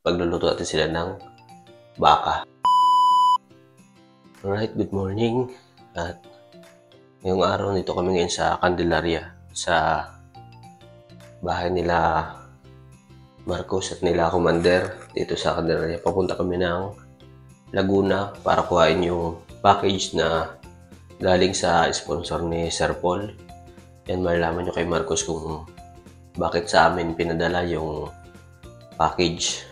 pagluluto natin sila ng baka. Alright, good morning. At ngayong araw nito kami ngayon sa Candelaria, sa bahay nila Marcos at nila Commander dito sa Candelaria. Papunta kami ng Laguna para kuhain yung package na galing sa sponsor ni Sir Paul. Yan, malalaman nyo kay Marcos kung bakit sa amin pinadala yung package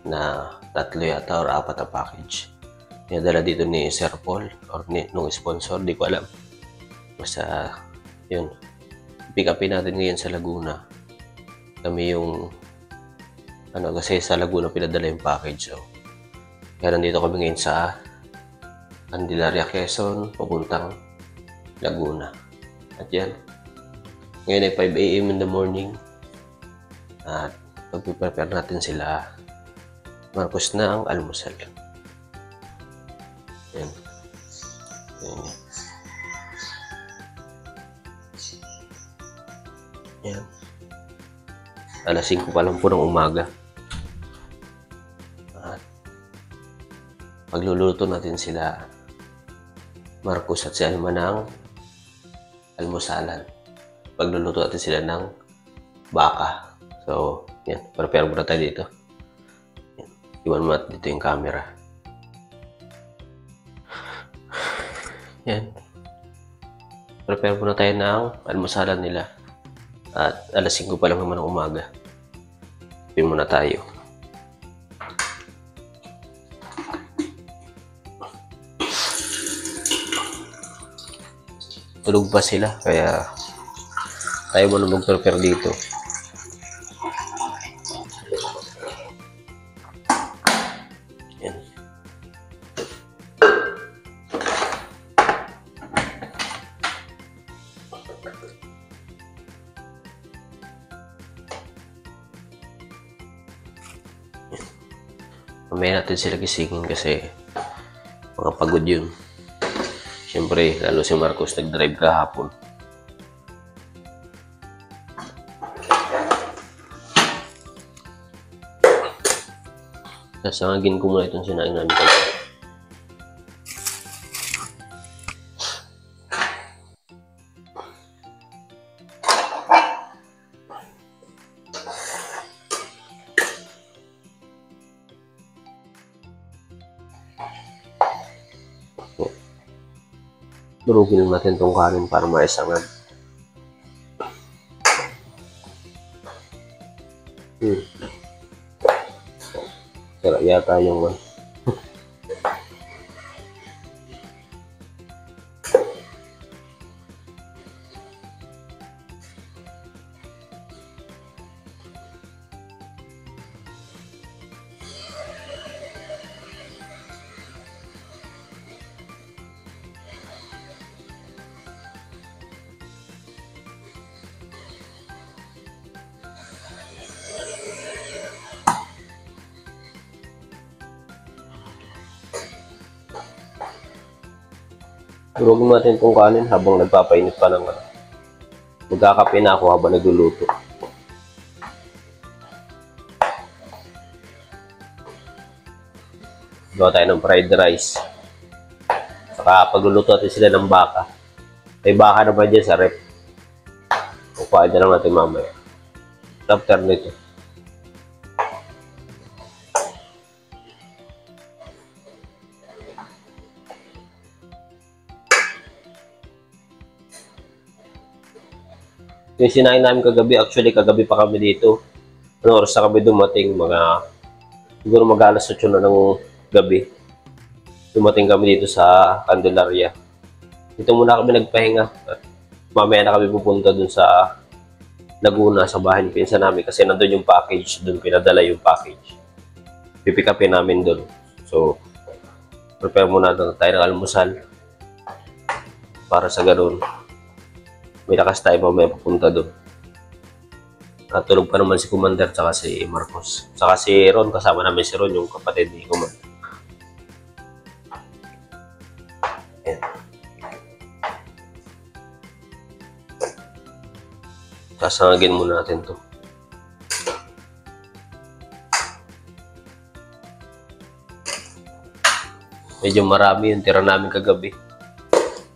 na 3 yata or 4 na package. Pinadala dito ni Sir Paul or nung sponsor, di ko alam. Basta yun, pick upin natin ngayon sa Laguna. Kami yung kasi sa Laguna pinadala yung package. So, kaya nandito kami ngayon sa Candelaria, Quezon, papuntang Laguna. At yan, ngayon ay 5 AM in the morning. At pag-prepare natin sila Marcos ng almusal. Yan. Yan. Yan. Alas 5 pa lang po ng umaga. At pagluluto natin sila Marcos at si Alma ng almusalan. Pagluluto natin sila ng baka. So, yan. Prepare muna tayo dito. Yan. Iwan mo dito yung camera. Yan. Prepare muna tayo ng almusalan nila. At alas 5 pa lang naman ng umaga. Pin muna tayo. Tulog pa sila, kaya tayo muna mag-prepare dito. Yan. Mamaya natin sila gisingin kasi mga pagod yun. Siyempre, lalo si Marcos nag-drive kahapon. Sasangagin ko muna itong sinain namin kagabi. Durugin natin itong kanin para maisangag. Sarap yata yung durugin natin itong kanin habang nagpapainit pa ng magkakape na ako habang nagluluto. Gawa tayo ng fried rice. Saka pagluluto natin sila ng baka. May baka naman dyan sa rep. Kukuhaan dyan lang natin mamaya. After nito. Yung sinain namin kagabi, actually kagabi pa kami dito. Ano oras na kami dumating? Siguro mag-alas 8 na ng gabi. Dumating kami dito sa Candelaria. Dito muna kami nagpahinga. At mamaya na kami pupunta dun sa Laguna, sa bahay ni pinsan namin. Kasi nandun yung package. Dun pinadala yung package. Pipick upin namin dun. So, prepare muna tayo ng almusal. Para sa ganun, may lakas tayo mamaya papunta doon. At tulog pa naman si Commander tsaka si Marcos. Tsaka si Ron, kasama namin si Ron, yung kapatid ni Commander. Ayan. Sasangagin muna natin to. Medyo marami yung tira namin kagabi.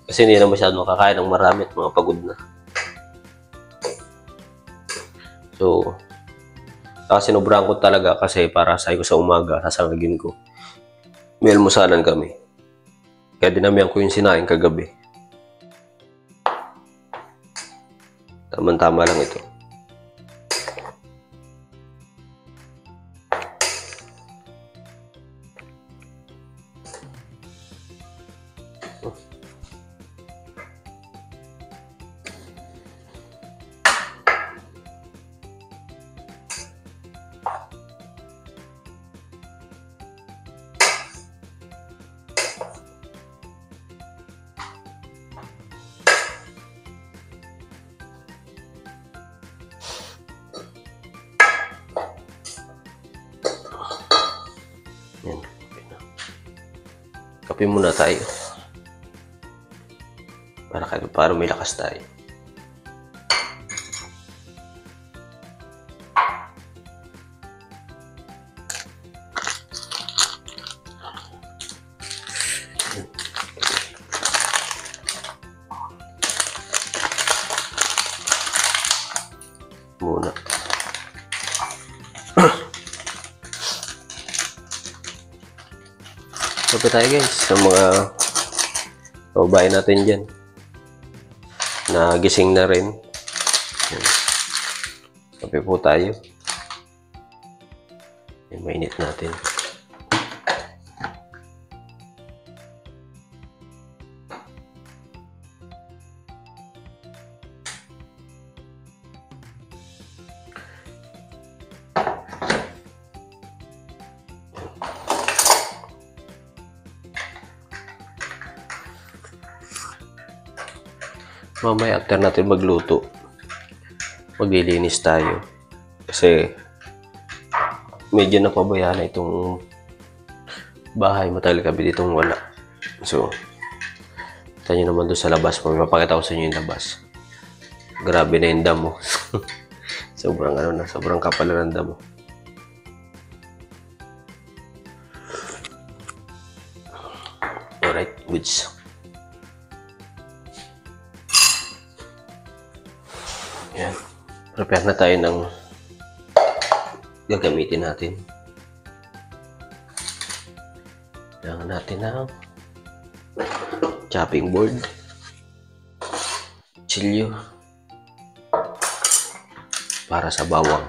Kasi hindi na masyado makakain ng marami at mga pagod na. So, sinubrahan ko talaga kasi para sa ko sa umaga, sasangagin ko. May almusalan kami. Kaya dinamihan ko yung sinain kagabi. Tama-tama lang ito. Yan. Kape muna tayo. Para may lakas tayo. Muna. Kape tayo guys sa mga kababayan natin dyan na gising na rin. Kape po tayo. Mainit natin. Mamaya after natin magluto, maglilinis tayo kasi medyo napabayaan na itong bahay. Matagal kami ditong wala. So tayo naman doon sa labas. Mapapakita ko sa inyo yung labas. Grabe na yung damo. Sobrang sobrang kapal na ng damo. Alright, goods. Yan. Prepare na tayo ng gagamitin natin. Kailangan natin ng chopping board, chilyo para sa bawang.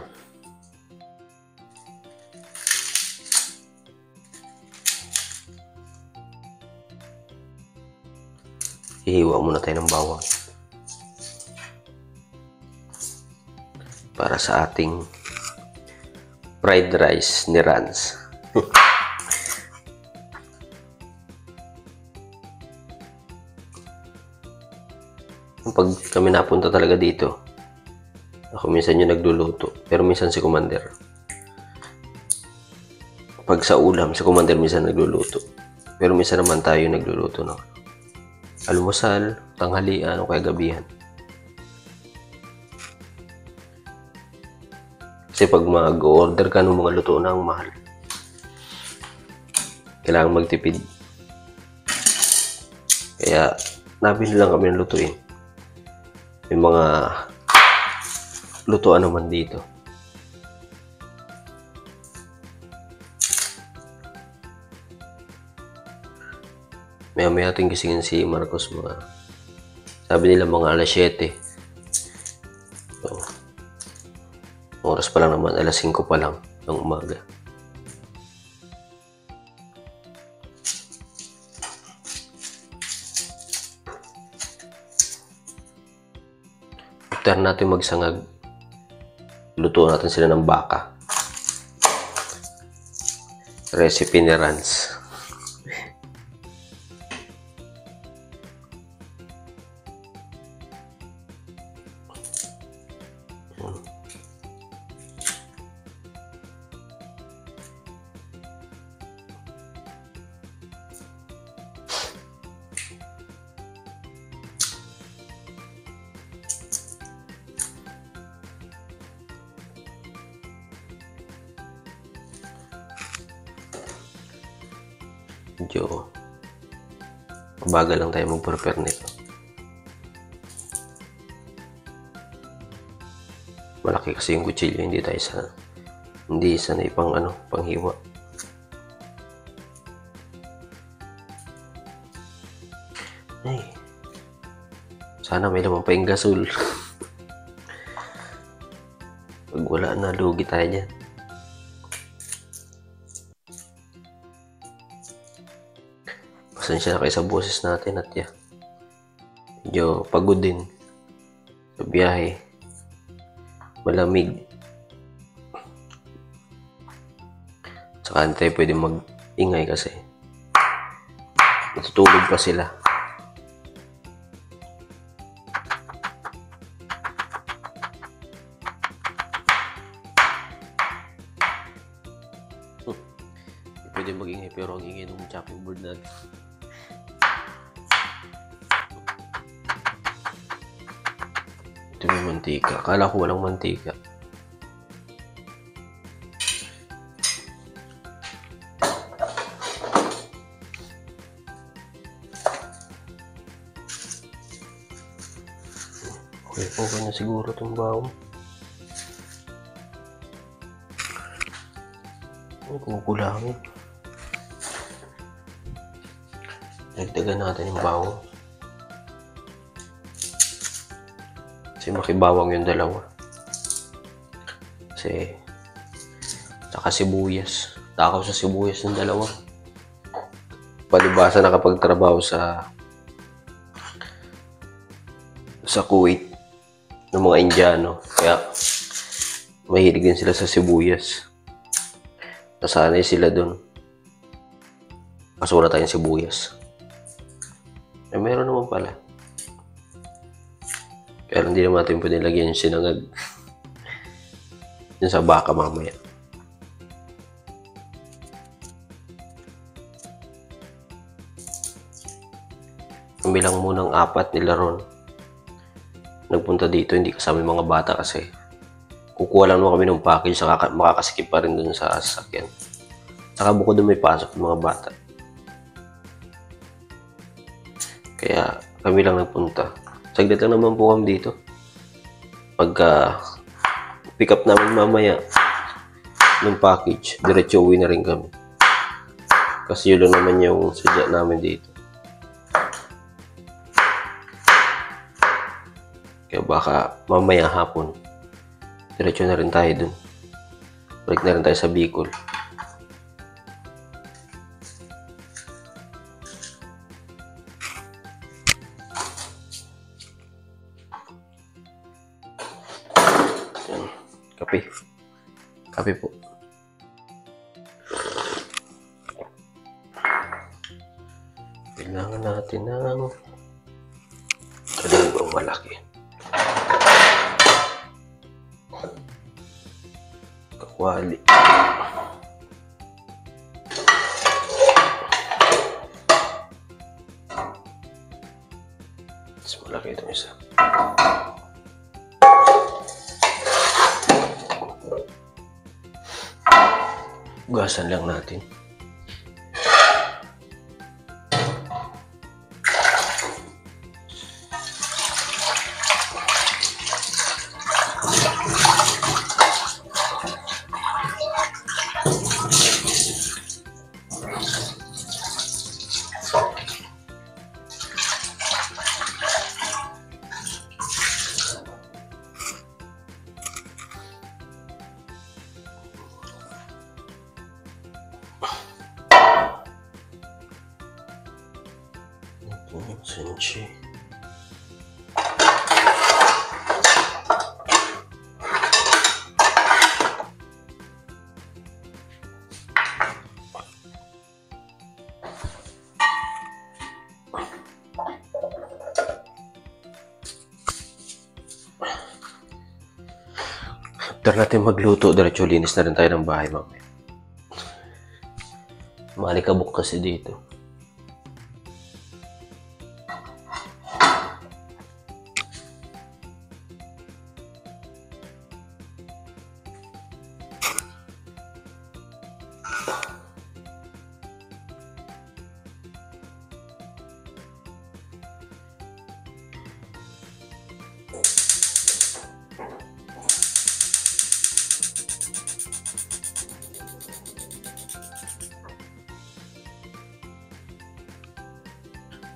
Ihiwa muna tayo ng bawang para sa ating fried rice ni Rans. Pag kami napunta talaga dito, ako minsan yung nagluluto, pero minsan si Commander. Pag sa ulam, si Commander minsan nagluluto, pero minsan naman tayo yung nagluluto ng almusal, tanghalian, o kaya gabihan. Kasi pag mag-order ka ng mga luto na ang mahal, kailangan magtipid. Kaya nabili lang kami ng lutuin. May mga lutuan naman dito. Maya-maya ating gisingin si Marcos. Sabi nila mga alas 7. So, oras pa lang naman, alas 5 pa lang ng umaga. After natin magsangag, luto natin sila ng baka. Recipe ni Rans. Medyo Bagal lang tayo mag-prepare nito. Malaki kasi yung kutsilyo, hindi sanay pang panghiwa. Ay, sana may laman pa yung gasol. Pag wala na, lugi tayo dyan. Pasensya na kayo sa boses natin at medyo pagod din sa biyahe. Malamig. Saka hindi tayo pwede mag-ingay kasi natutulog pa sila. Hindi pwede mag-ingay pero ang ingay ng chopping board natin. Ito may mantika. Akala ko walang mantika. Okay na siguro itong bawang. Kukulangin. Dagdagan natin yung bawang. Kasi makibawang yung dalawa. Kasi tsaka sibuyas. Takaw sa sibuyas ng dalawa. Palibasa nakapagtrabaho sa Kuwait ng mga Indiano. Kaya mahilig din sila sa sibuyas. Nasanay sila dun. Kaso wala tayong sibuyas. Eh, meron naman pala. Kaya hindi naman natin pwede lagyan yung sinangag. Yun sa baka mamaya. Kami lang munang 4 nila ron. Nagpunta dito, hindi kasama yung mga bata kasi kukuha lang naman kami ng package, saka makakaskip pa rin dun sa sasakyan. Saka bukod doon may pasok ng mga bata. Kaya kami lang nagpunta. Saglit lang naman po kami dito. Pagka pick up namin mamaya ng package, diretso uwi na rin kami. Kasi yun lang naman yung sadya namin dito. Kaya baka mamaya hapon, diretso na rin tayo dun. Balik na rin tayo sa Bicol. Yan. Kape. Kape po. Kailangan natin ng kalibang malaki. Kakwali. Mas malaki itong isa. Ugasan lang natin. Senchi. After natin magluto, diretso linis na rin tayo ng bahay mamaya. Maalikabok kasi dito.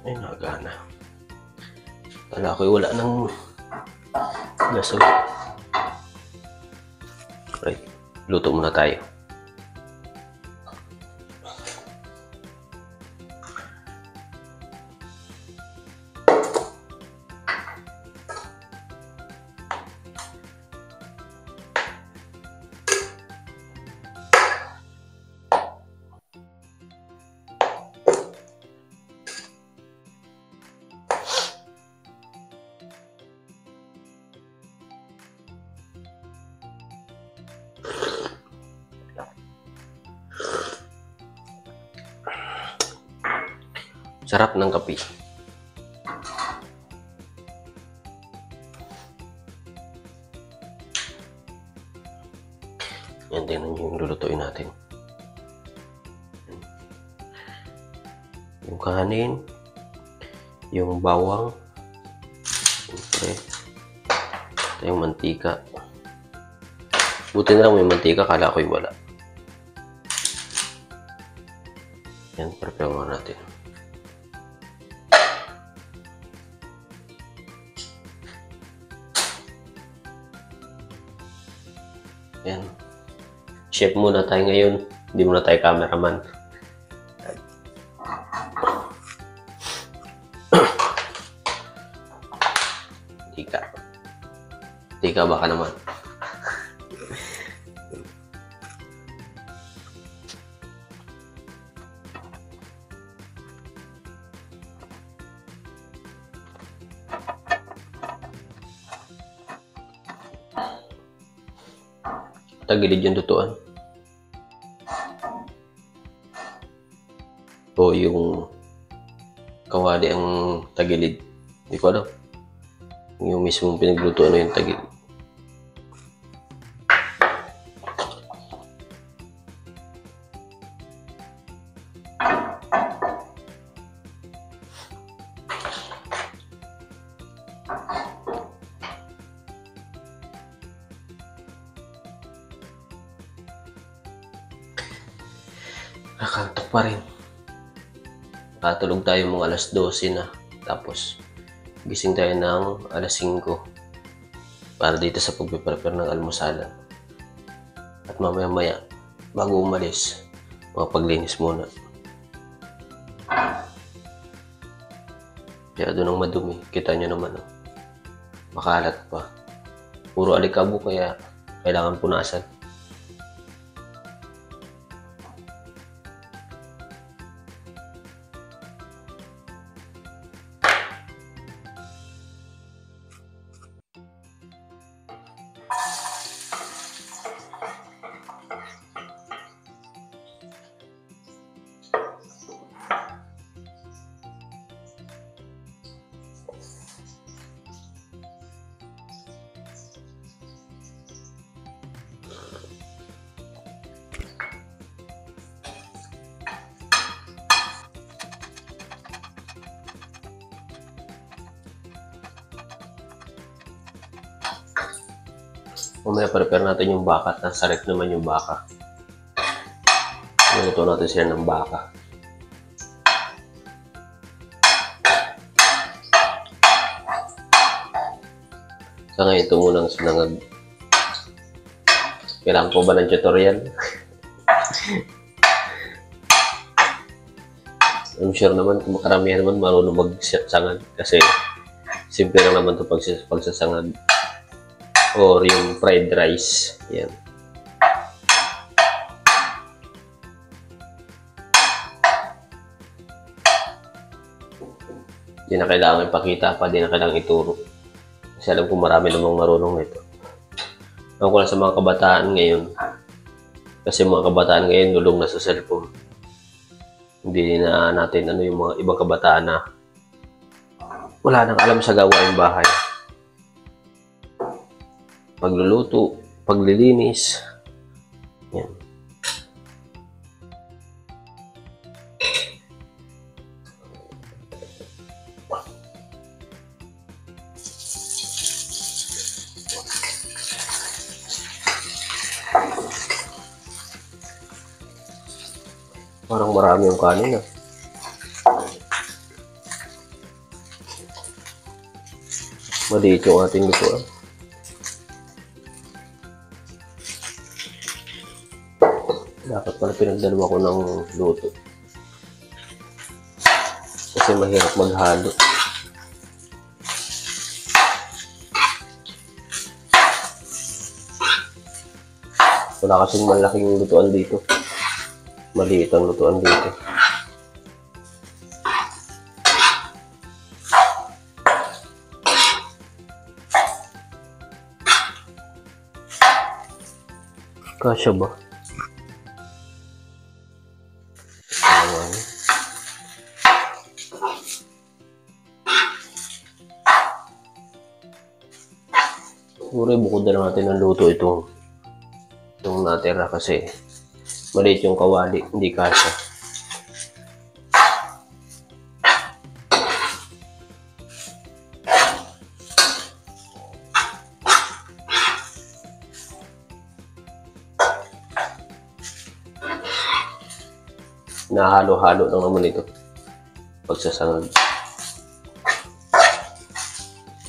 Ay, nagana. Kala ko'y wala nang gasol. Right. Luto muna tayo. Sarap ng kape. Yan, tingnan nyo yung lulutuin natin. Yung kanin, yung bawang, siyempre, ito yung mantika. Buti na lang may mantika, kala ko'y wala. Yan, prepare muna natin. Yan. Chef muna tayo ngayon. Hindi muna tayo cameraman. Tika. Tika baka naman. Tagilid yung tutuan. O yung kawali ang tagilid. Hindi ko alam. Yung mismong pinaglutuan na yung tagilid. Nakantok pa rin. Nakatulog tayo mga alas 12 na. Tapos, gising tayo ng alas 5. Para dito sa pagpiprepare ng almusalan. At mamaya-maya, bago umalis, mapaglinis muna. Kaya doon ang madumi. Kita nyo naman. Makalat pa. Puro alikabo kaya kailangan punasan. Mamaya prepare natin yung baka at nasa rep naman yung baka. Niluto natin siya ng baka. Sa ngayon ito munang sinangag. Kailangan ko ba ng tutorial? I'm sure naman kung makaramihan naman marunong magsangag kasi simple lang naman ito pagsasangag. Or yung fried rice. Yan. Di na kailangan ipakita pa, di na kailangan ituro. Kasi alam ko marami namang marunong nito. Alam ko lang sa mga kabataan ngayon. Kasi mga kabataan ngayon lulong na sa cellphone. Hindi na natin ano yung mga ibang kabataan na wala nang alam sa gawaing bahay. Pagluluto, paglilinis. Yan. Parang marami yung kanin ah. Maliit yung ating lutuan. Dapat pala pinagdalawa ko ng luto. Kasi mahirap maghalo. Wala kasing malaking lutuan dito. Maliit ang lutuan dito. Kasya ba? Ayan. Siguro bukod na lang natin ng luto itong natira kasi maliit yung kawali, hindi kasya. Nahalo-halo lang naman ito pagsasangag.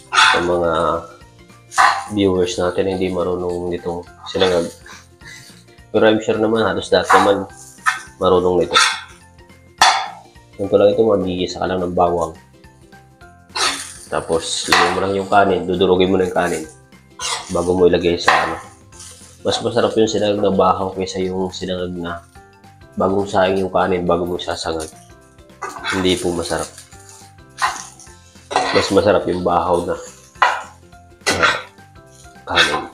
Sa mga viewers natin hindi marunong nitong sinangag. Pero I'm sure naman halos lahat naman marunong nito. Ganito lang ito, magigisa ka lang ng bawang. Tapos ilagay mo lang yung kanin, dudurugin mo na yung kanin bago mo ilagay sa ano. Mas masarap yung sinangag na bahaw kaysa yung sinangag na bagong saing yung kanin bago mo sasangag. Hindi po masarap. Mas masarap yung bahaw na kanin.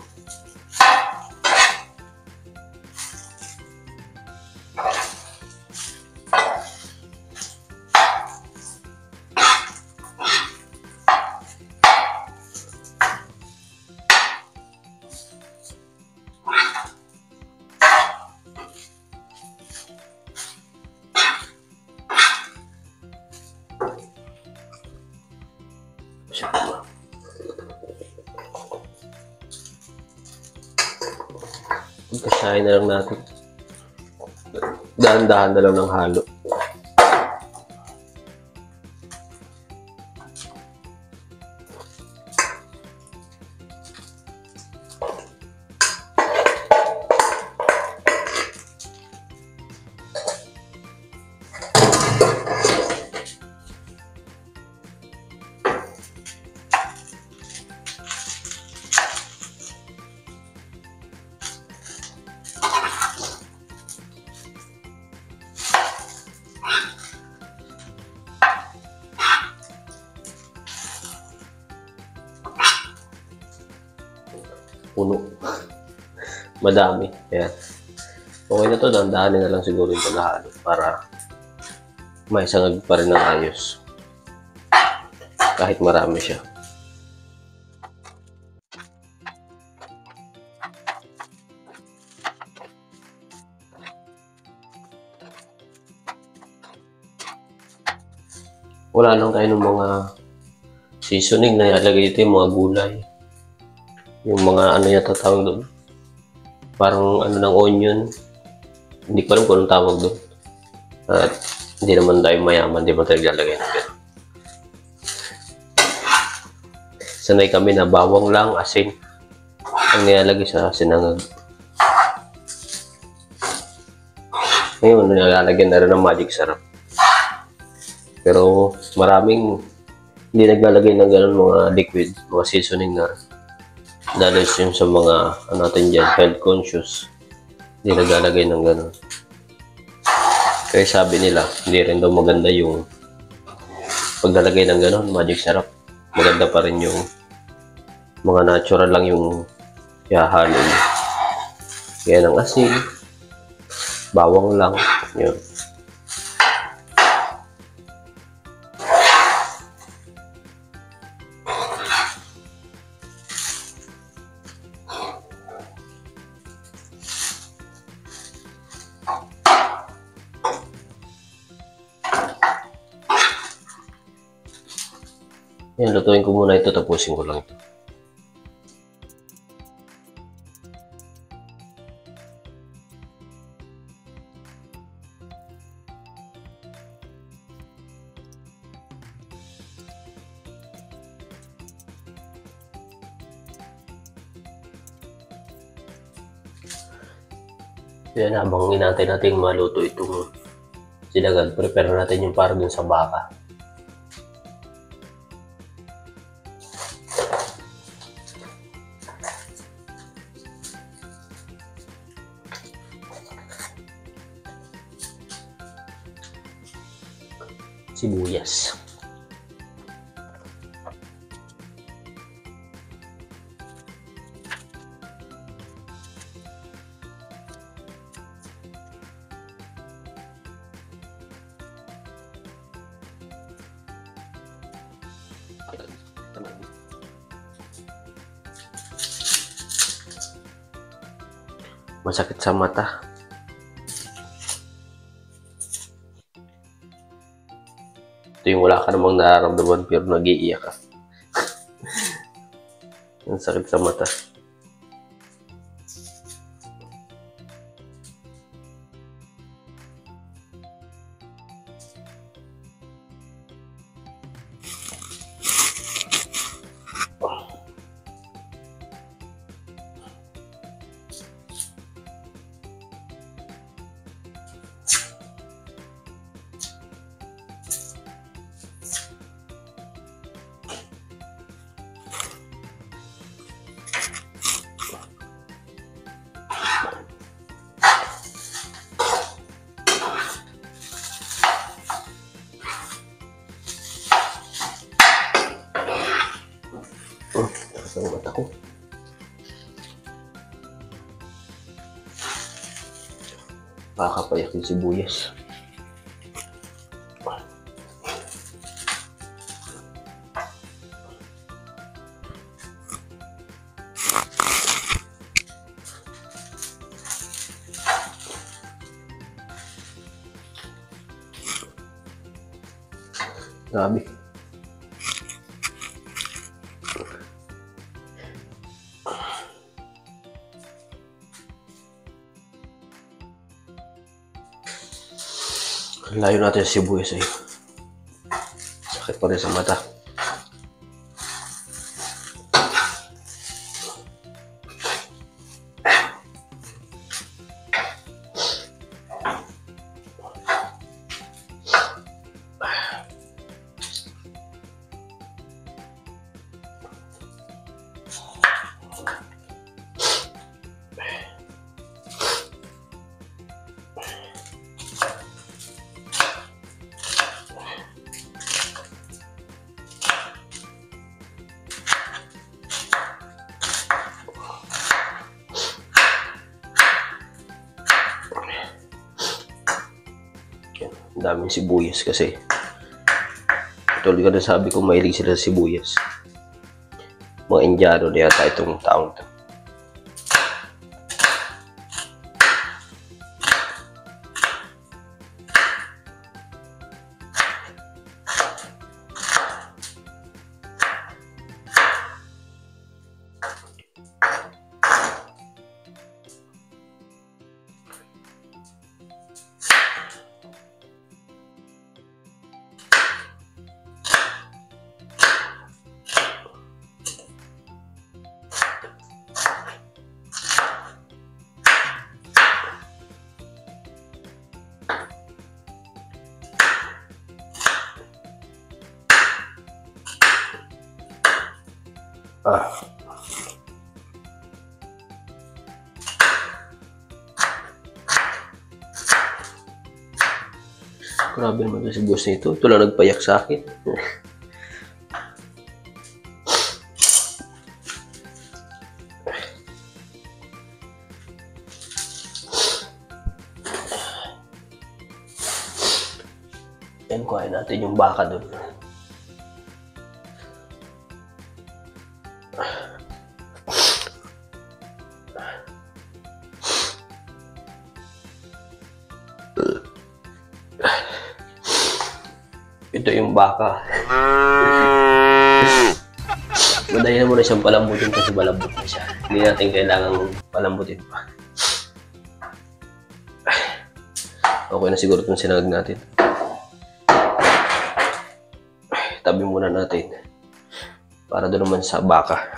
Pagkasahin na lang natin. Dahan-dahan na lang ng halo. Puno. Madami. Ayan. Okay na to, dahan-dahanin na lang siguro yung paghahalo para may sangag pa rin ng ayos. Kahit marami siya. Wala lang tayo ng mga seasoning na ilalagay dito, yung mga gulay. Yung mga ano yata tawag doon. Parang ano ng onion. Hindi ko alam kung anong tawag doon. At hindi naman tayo mayaman, hindi ba tayo lalagay ng gano'n. Sanay kami na bawang lang, asin ang nilalagay sa sinangag. Ngayon, nilalagyan na rin ng magic sarap. Pero maraming hindi naglalagay ng gano'n mga liquid, mga seasoning na lalo yung sa mga ano natin dyan, health conscious, hindi naglalagay ng gano'n. Kaya sabi nila, hindi rin daw maganda yung paglalagay ng gano'n, magic sarap. Maganda pa rin yung mga natural lang yung ihahalo nyo. Kaya ng asin, bawang lang, yun. Yan, lutuin ko muna ito, tapusin ko lang ito. Yan, habang inantay natin maluto itong sinagan, prepare natin yung para dun sa baka. Sibuyas. Masakit sa mata. Ito yung wala ka namang nararamdaman pero nag-iiyak ka. Ang sakit sa mata. Ang mata ko. Kakapayak yung sibuyas. Grabe. Layo natin sa sibuyas eh. Sakit pa rin sa mata. Ang daming sibuyas kasi. Tulad ka na sabi ko, mahilig sila sa sibuyas. Mga Indiano na yata itong taong to. Grabe naman ito si boss nito. Ito lang nagpayak sa akin. Yan, kuhain natin yung baka doon. Ito yung baka. Madali na muna siyang palambutin kasi malambot na siya. Hindi natin kailangang palambutin pa. Okay na siguro itong sinagag natin. Tabi muna natin. Para doon naman sa baka.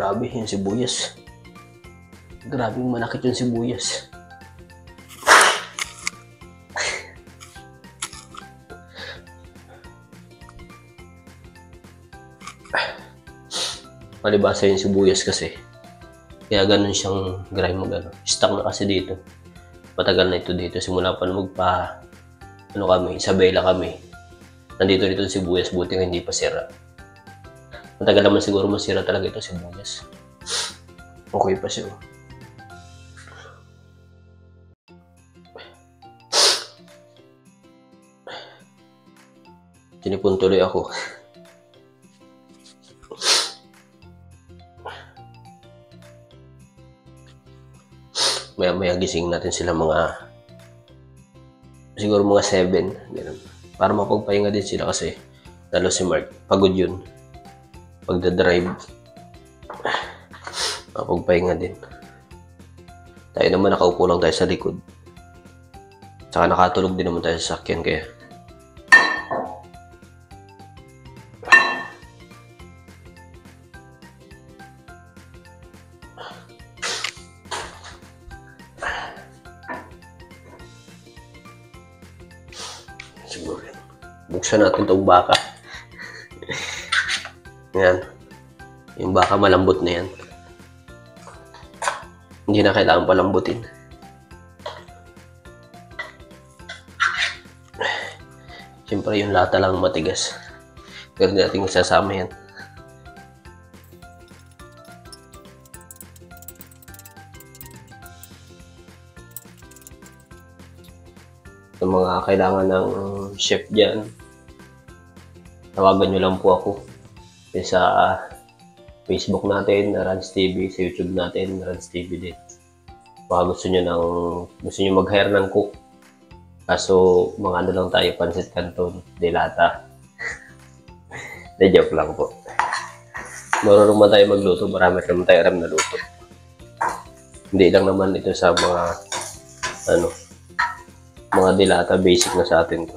Grabe yung sibuyas. Grabe manakit yung sibuyas. Palibasa yung sibuyas kasi. Kaya ganun siyang grind mag Stuck na kasi dito. Matagal na ito dito. Simula pa na Isabela kami. Nandito dito yung sibuyas. Buti nga hindi pa sira. Matagal naman siguro masira talaga ito sibuyas. Okay pa siya. Tinipon tuloy ako. Maya gising natin sila siguro mga 7. Ganun. Para mapagpahinga din sila kasi lalo si Mark. Pagod yun. Pagdadrive. Mapagpahinga din. Tayo naman nakaupo lang tayo sa likod. Tsaka nakatulog din naman tayo sa sakyan kaya. Siguro yan. Buksan natin itong baka. Yan. Yung baka malambot na yan. Hindi na kailangan palambutin. Siyempre yung lata lang matigas. Pero hindi natin isasama yan. Yung mga kailangan ng chef dyan, tawagan nyo lang po ako. Sa Facebook natin, Rans TV, sa YouTube natin, Rans TV din. Baka gusto nyo mag-hire ng cook. Kaso, mga ano lang tayo, pancit canton, delata. De-joke lang po. Marunong man tayo magluto, marami naman tayo aram na luto. Hindi lang naman ito sa mga delata, basic na sa atin to.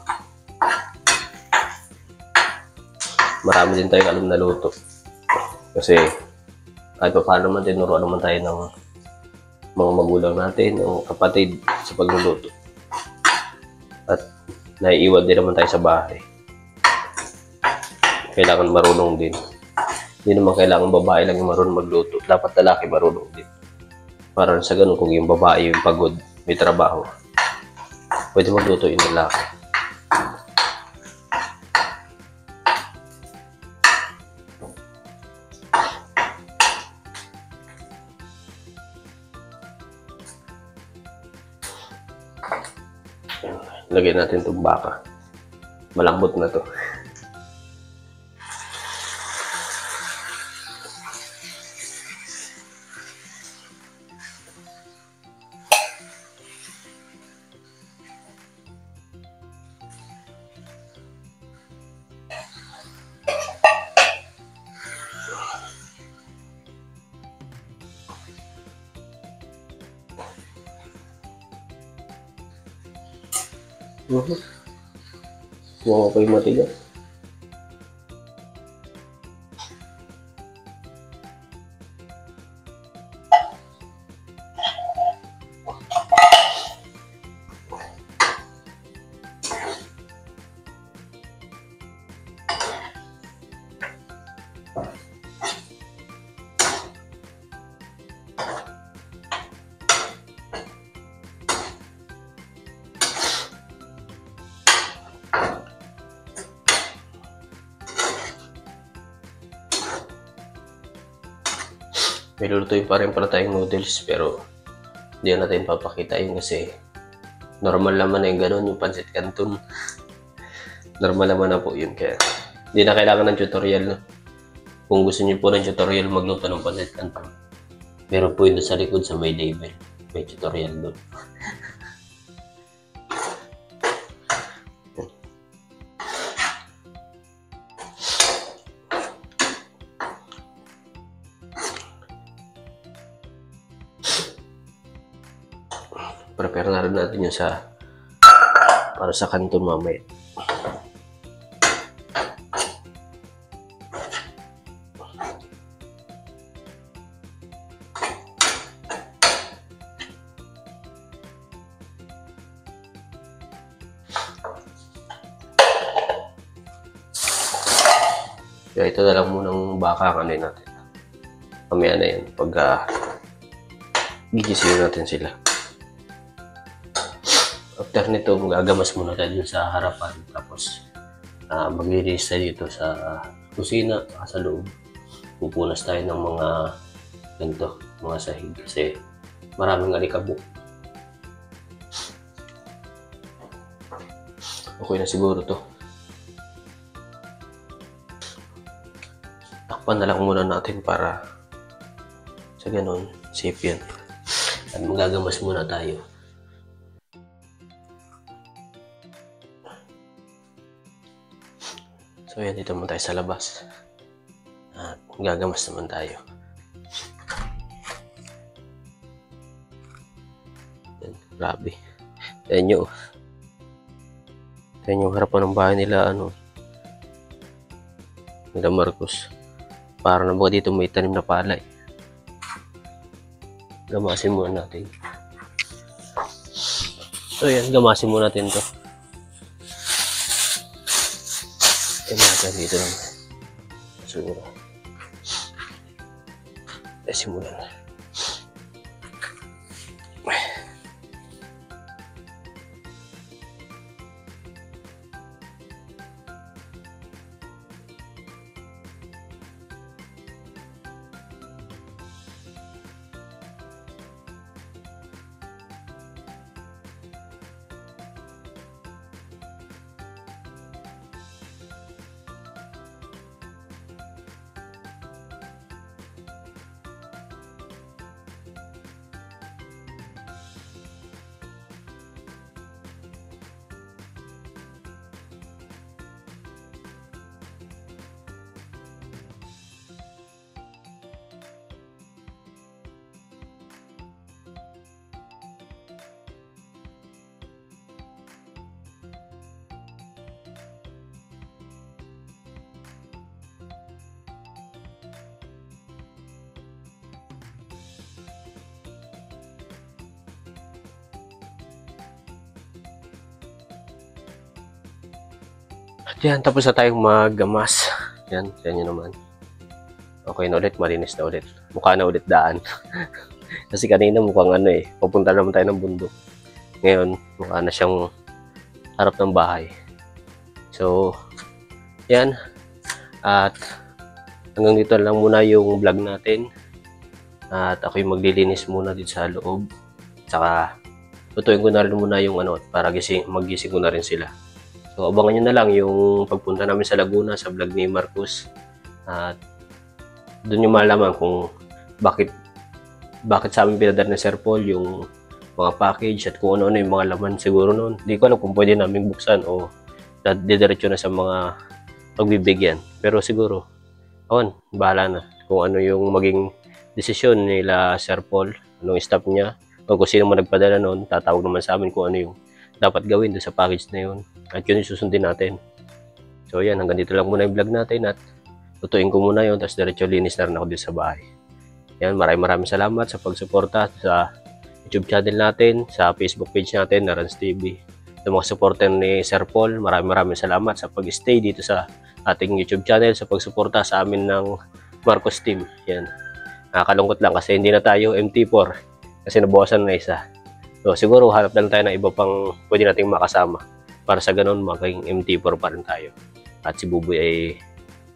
Marami din tayong alam na luto. Kasi kahit pa paano man tinuruan naman tayo ng mga magulang natin, ng kapatid sa pagluluto. At naiiwan din naman tayo sa bahay. Kailangan marunong din. Hindi naman kailangan babae lang yung marunong magluto. Dapat lalaki marunong din. Para sa ganun, kung yung babae yung pagod, may trabaho, pwede magluto yung lalaki. Lagyan natin itong baka. Malambot na to. Huwag ako yung matigas. May lulutuin pa rin pala tayong noodles pero hindi natin papakita yun kasi normal naman na yung gano'n, yung pancit canton. Normal naman na po yun kaya hindi na kailangan ng tutorial. No? Kung gusto niyo po ng tutorial magluto ng pancit canton, meron po yun sa likod sa may label. May tutorial doon. Prepare na rin natin yun para sa canton mamaya. Kaya ito na lang munang baka ang ano natin. Mamaya na yan pag gigising natin sila. After nito, magagamas muna tayo dun sa harapan. Tapos, maglinis tayo dito sa kusina, sa loob. Pupunas tayo ng mga ganito, mga sahig. Kasi maraming alikabok. Okay na siguro to. Takpan na lang muna natin para sa ganun, safe yan. At magagamas muna tayo. So yan, dito naman tayo sa labas. At gagamas naman tayo. Yan, grabe. Yan yung harapan ng bahay nila, nila Marcos. Para na ba dito may tanim na palay. Gamasin muna natin. So yan, gamasin muna natin to. Yan natin dito lang. Siguro. Simulan na. Yan, tapos na tayong maggamas. Yan, yan yun naman. Okay na ulit, malinis na ulit. Mukha na ulit daan. Kasi kanina mukhang papunta naman tayo ng bundok. Ngayon, mukha na siyang harap ng bahay. So, yan. At hanggang dito lang muna yung vlog natin. At ako yung maglilinis muna dito sa loob. Saka, tutuin ko na rin muna yung para magising ko na rin sila. So, abangan nyo na lang yung pagpunta namin sa Laguna sa vlog ni Marcos. At doon yung malaman kung bakit sa amin pinadala ng Sir Paul yung mga package at kung ano-ano yung mga laman siguro noon. Hindi ko alam kung pwede namin buksan o didiretso na sa mga pagbibigyan. Pero siguro, bahala na kung ano yung maging desisyon nila Sir Paul, anong staff niya, o kung sino man nagpadala noon, tatawag naman sa amin kung ano yung dapat gawin doon sa package na yun. At yun yung susundin natin. So yan, hanggang dito lang muna yung vlog natin at tutuin ko muna yun, tapos diretso linis na rin ako dito sa bahay. Yan, maraming salamat sa pagsuporta sa YouTube channel natin, sa Facebook page natin na Rans TV. Sa mga supporter ni Sir Paul, maraming salamat sa pag-stay dito sa ating YouTube channel, sa pagsuporta sa amin ng Marcos team. Yan. Nakakalungkot lang kasi hindi na tayo MT4 kasi nabawasan na isa. So siguro hanap na lang tayo ng iba pang pwede nating makasama para sa ganun maging MT4 pa rin tayo. At si Buboy ay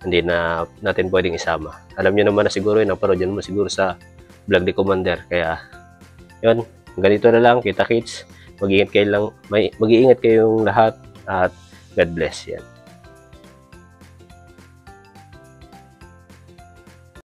hindi na natin pwedeng isama. Alam niyo naman na siguro yun, naparod yun mo siguro sa vlog ni Commander. Kaya yun, ganito na lang, kita kits. Mag-iingat kayong lahat at God bless yan.